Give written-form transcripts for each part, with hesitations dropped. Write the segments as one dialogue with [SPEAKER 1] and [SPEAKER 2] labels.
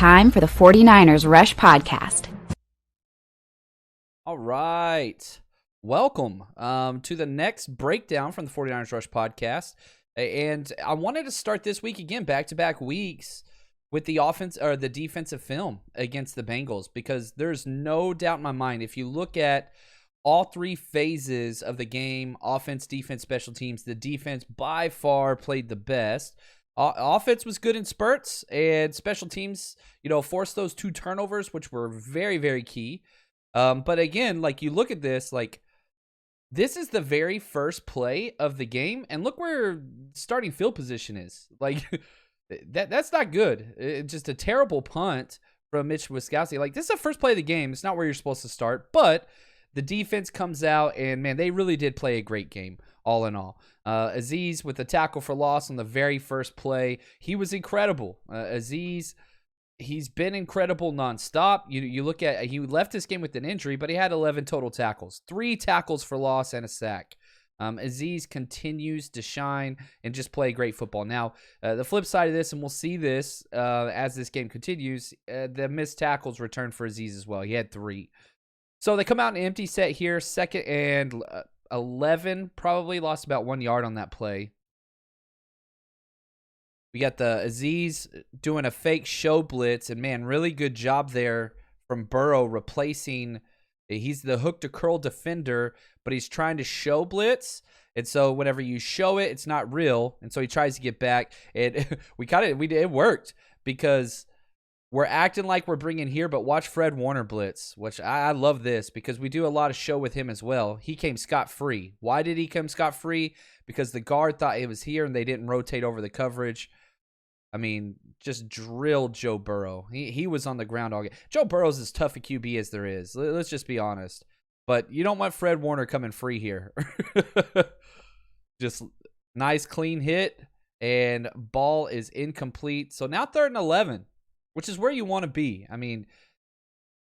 [SPEAKER 1] time for the 49ers Rush podcast.
[SPEAKER 2] All right. Welcome to the next breakdown from the 49ers Rush podcast. And I wanted to start this week again, back-to-back weeks, with the offense or the defensive film against the Bengals, because there's no doubt in my mind, if you look at all three phases of the game, offense, defense, special teams, the defense by far played the best. Offense was good in spurts, and special teams, forced those 2 turnovers, which were very, very key. But again, like, you look at this, like, this is the very first play of the game, and look where starting field position is. Like, that's not good. It's just a terrible punt from Mitch Wiskowski. Like, this is the first play of the game. It's not where you're supposed to start, but the defense comes out, and, man, they really did play a great game, all in all. Azeez with the tackle for loss on the very first play. He was incredible. Azeez, he's been incredible nonstop. You look at, he left this game with an injury, but he had 11 total tackles, 3 tackles for loss and a sack. Azeez continues to shine and just play great football. Now, the flip side of this, and we'll see this as this game continues, the missed tackles return for Azeez as well. He had 3. So they come out in an empty set here, 2nd and 11, probably lost about 1 yard on that play. We got the Azeez doing a fake show blitz, and, man, really good job there from Burrow replacing. He's the hook to curl defender, but he's trying to show blitz, and so whenever you show it, it's not real, and so he tries to get back. And it worked, because we're acting like we're bringing here, but watch Fred Warner blitz, which I love this, because we do a lot of show with him as well. He came scot-free. Why did he come scot-free? Because the guard thought it was here, and they didn't rotate over the coverage. I mean, just drilled Joe Burrow. He was on the ground all game. Joe Burrow's as tough a QB as there is. Let's just be honest. But you don't want Fred Warner coming free here. Just nice, clean hit, and ball is incomplete. So now 3rd and 11. Which is where you want to be. I mean,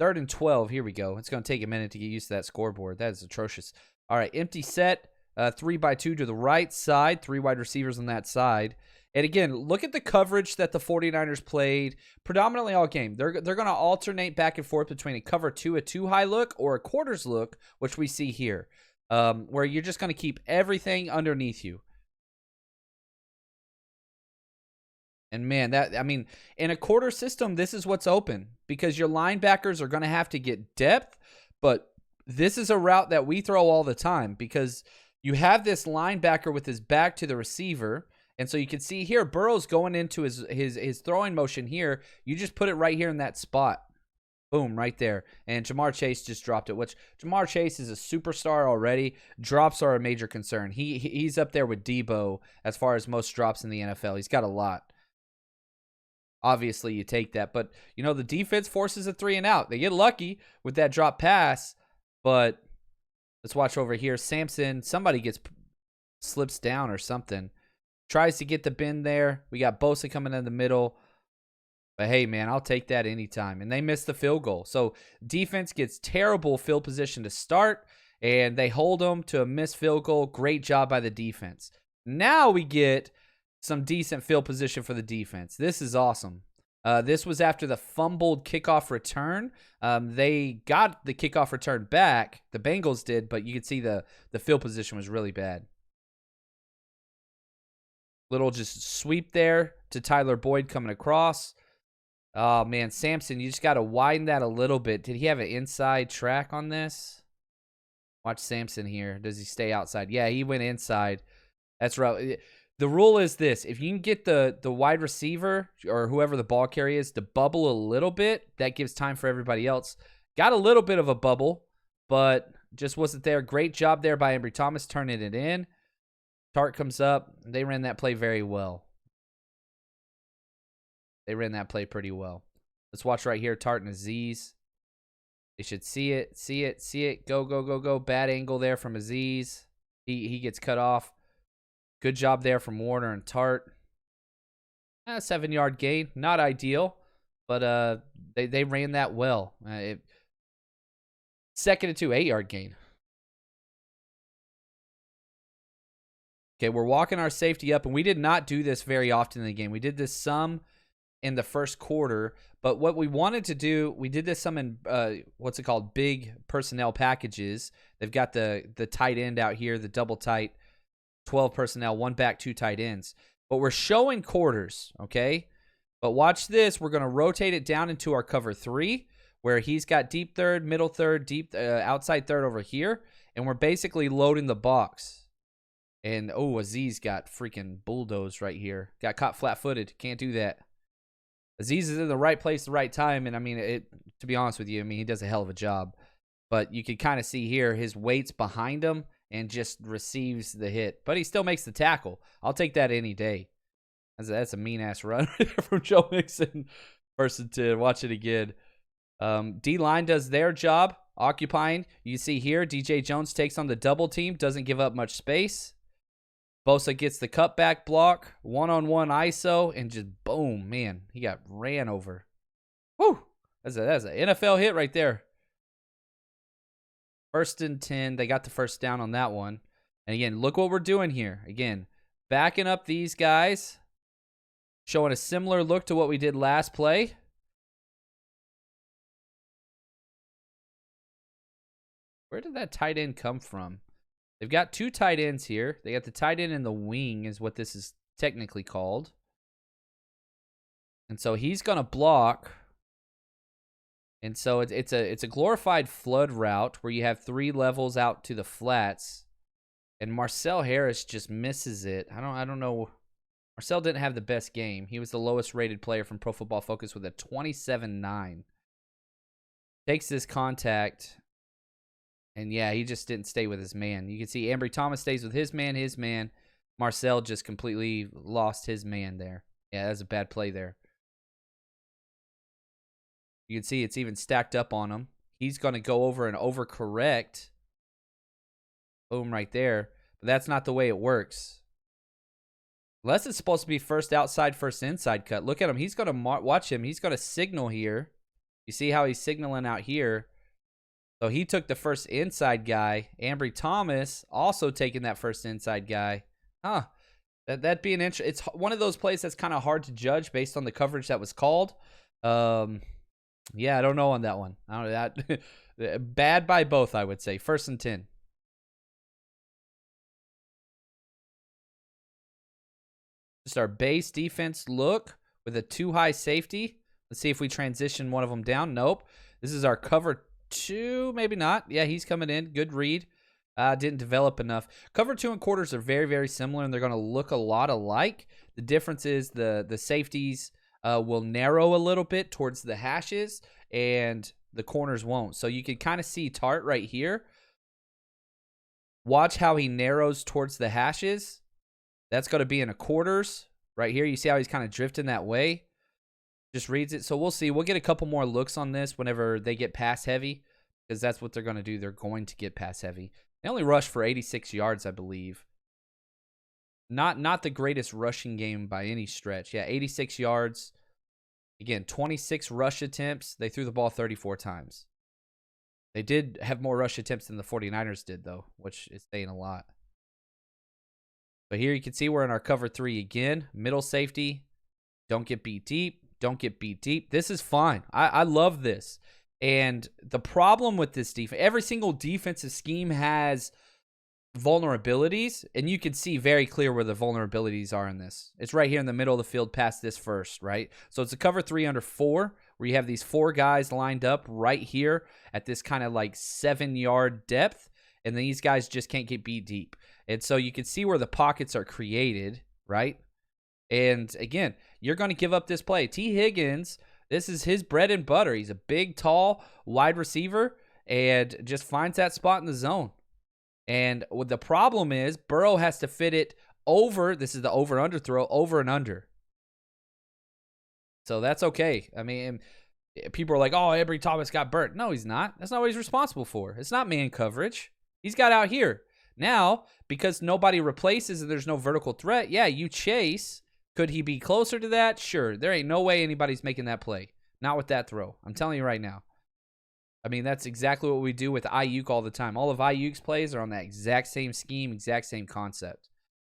[SPEAKER 2] 3rd and 12. Here we go. It's going to take a minute to get used to that scoreboard. That is atrocious. All right, empty set. 3-by-2 to the right side. 3 wide receivers on that side. And again, look at the coverage that the 49ers played predominantly all game. They're going to alternate back and forth between a cover 2, a 2-high look, or a quarters look, which we see here, where you're just going to keep everything underneath you. And, man, in a quarter system, this is what's open, because your linebackers are going to have to get depth, but this is a route that we throw all the time, because you have this linebacker with his back to the receiver, and so you can see here, Burrow's going into his throwing motion here. You just put it right here in that spot. Boom, right there. And Jamar Chase just dropped it, which Jamar Chase is a superstar already. Drops are a major concern. He's up there with Debo as far as most drops in the NFL. He's got a lot. Obviously, you take that. But, the defense forces a 3 and out. They get lucky with that drop pass. But let's watch over here. Sampson, somebody slips down or something. Tries to get the bend there. We got Bosa coming in the middle. But, hey, man, I'll take that anytime. And they missed the field goal. So, defense gets terrible field position to start. And they hold them to a missed field goal. Great job by the defense. Now we get some decent field position for the defense. This is awesome. This was after the fumbled kickoff return. They got the kickoff return back. The Bengals did, but you could see the field position was really bad. Little just sweep there to Tyler Boyd coming across. Oh, man, Sampson, you just got to widen that a little bit. Did he have an inside track on this? Watch Sampson here. Does he stay outside? Yeah, he went inside. That's right. The rule is this: if you can get the wide receiver or whoever the ball carrier is to bubble a little bit, that gives time for everybody else. Got a little bit of a bubble, but just wasn't there. Great job there by Ambry Thomas turning it in. Tart comes up. They ran that play very well. They ran that play pretty well. Let's watch right here, Tart and Azeez. They should see it, see it, see it. Go, go, go, go. Bad angle there from Azeez. He gets cut off. Good job there from Warner and Tart. 7-yard gain. Not ideal, but they ran that well. 2nd and 2, 8-yard gain. Okay, we're walking our safety up, and we did not do this very often in the game. We did this some in the first quarter. But what we wanted to do, we did this some in what's it called, big personnel packages. They've got the tight end out here, the double tight, 12 personnel, 1 back, 2 tight ends. But we're showing quarters, okay? But watch this. We're going to rotate it down into our cover 3, where he's got deep third, middle third, deep outside third over here. And we're basically loading the box. And, oh, Aziz got freaking bulldozed right here. Got caught flat-footed. Can't do that. Aziz is in the right place, the right time. And, I mean, to be honest with you, I mean, he does a hell of a job. But you can kind of see here his weight's behind him and just receives the hit. But he still makes the tackle. I'll take that any day. That's a mean-ass run from Joe Mixon. First and 10. Watch it again. D-line does their job, occupying. You see here, DJ Jones takes on the double team, doesn't give up much space. Bosa gets the cutback block, one-on-one ISO, and just boom, man, he got ran over. Woo! That's an NFL hit right there. First and 10, they got the first down on that one. And again, look what we're doing here. Again, backing up these guys, showing a similar look to what we did last play. Where did that tight end come from? They've got 2 tight ends here. They got the tight end in the wing is what this is technically called. And so he's going to block. And so it's a glorified flood route where you have 3 levels out to the flats. And Marcel Harris just misses it. I don't know. Marcel didn't have the best game. He was the lowest rated player from Pro Football Focus with a 27.9. Takes this contact. And, yeah, he just didn't stay with his man. You can see Ambry Thomas stays with his man. Marcel just completely lost his man there. Yeah, that's a bad play there. You can see it's even stacked up on him. He's going to go over and overcorrect. Boom, right there. But that's not the way it works. Unless it's supposed to be first outside, first inside cut. Look at him. He's going to watch him. He's going to signal here. You see how he's signaling out here? So he took the first inside guy. Ambry Thomas also taking that first inside guy. That'd be an interesting. It's one of those plays that's kind of hard to judge based on the coverage that was called. Yeah, I don't know on that one. I don't know that bad by both, I would say. First and 10. Just our base defense look with a 2 high safety. Let's see if we transition one of them down. Nope. This is our cover 2, maybe not. Yeah, he's coming in. Good read. Didn't develop enough. Cover 2 and quarters are very, very similar, and they're going to look a lot alike. The difference is the safeties will narrow a little bit towards the hashes, and the corners won't. So you can kind of see Tart right here. Watch how he narrows towards the hashes. That's going to be in a quarters right here. You see how he's kind of drifting that way? Just reads it. So we'll see. We'll get a couple more looks on this whenever they get pass heavy, because that's what they're going to do. They're going to get pass heavy. They only rushed for 86 yards, I believe. Not the greatest rushing game by any stretch. Yeah, 86 yards. Again, 26 rush attempts. They threw the ball 34 times. They did have more rush attempts than the 49ers did, though, which is saying a lot. But here you can see we're in our cover 3 again. Middle safety. Don't get beat deep. Don't get beat deep. This is fine. I love this. And the problem with this defense, every single defensive scheme has vulnerabilities, and you can see very clear where the vulnerabilities are in this. It's right here in the middle of the field past this first, right? So it's a cover 3 under 4, where you have these 4 guys lined up right here at this kind of like 7-yard depth, and these guys just can't get beat deep. And so you can see where the pockets are created, right? And again, you're going to give up this play. T. Higgins, this is his bread and butter. He's a big, tall, wide receiver and just finds that spot in the zone. And what the problem is, Burrow has to fit it over. This is the over-under throw, over and under. So that's okay. I mean, people are like, oh, Ambry Thomas got burnt. No, he's not. That's not what he's responsible for. It's not man coverage. He's got out here. Now, because nobody replaces and there's no vertical threat, yeah, you chase. Could he be closer to that? Sure. There ain't no way anybody's making that play. Not with that throw. I'm telling you right now. I mean, that's exactly what we do with Ayuk all the time. All of Ayuk's plays are on that exact same scheme, exact same concept.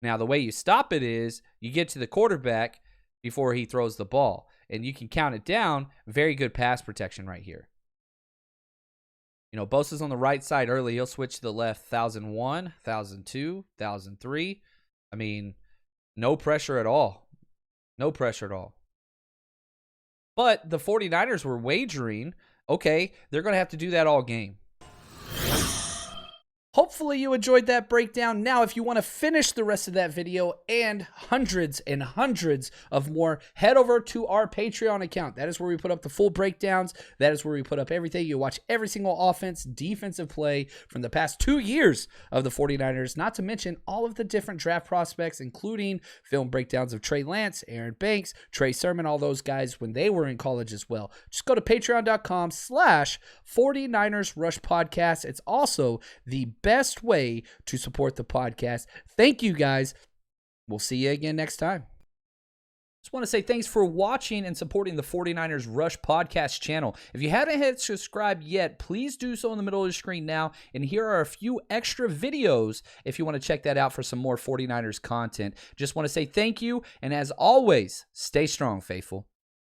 [SPEAKER 2] Now, the way you stop it is you get to the quarterback before he throws the ball. and you can count it down, very good pass protection right here. You know, Bosa's on the right side early. He'll switch to the left. 1,001, 1,002, 1,003. I mean, no pressure at all. No pressure at all. But the 49ers were wagering, okay, they're going to have to do that all game. Hopefully you enjoyed that breakdown. Now, if you want to finish the rest of that video and hundreds and hundreds of more, head over to our Patreon account. That is where we put up the full breakdowns. That is where we put up everything. You watch every single offense, defensive play from the past 2 years of the 49ers, not to mention all of the different draft prospects, including film breakdowns of Trey Lance, Aaron Banks, Trey Sermon, all those guys when they were in college as well. Just go to patreon.com/49ers Rush Podcast. It's also the best way to support the podcast. Thank you guys. We'll see you again next time. Just want to say thanks for watching and supporting the 49ers Rush Podcast channel. If you haven't hit subscribe yet, please do so in the middle of the screen now. And here are a few extra videos if you want to check that out for some more 49ers content. Just want to say thank you. And as always, stay strong, faithful.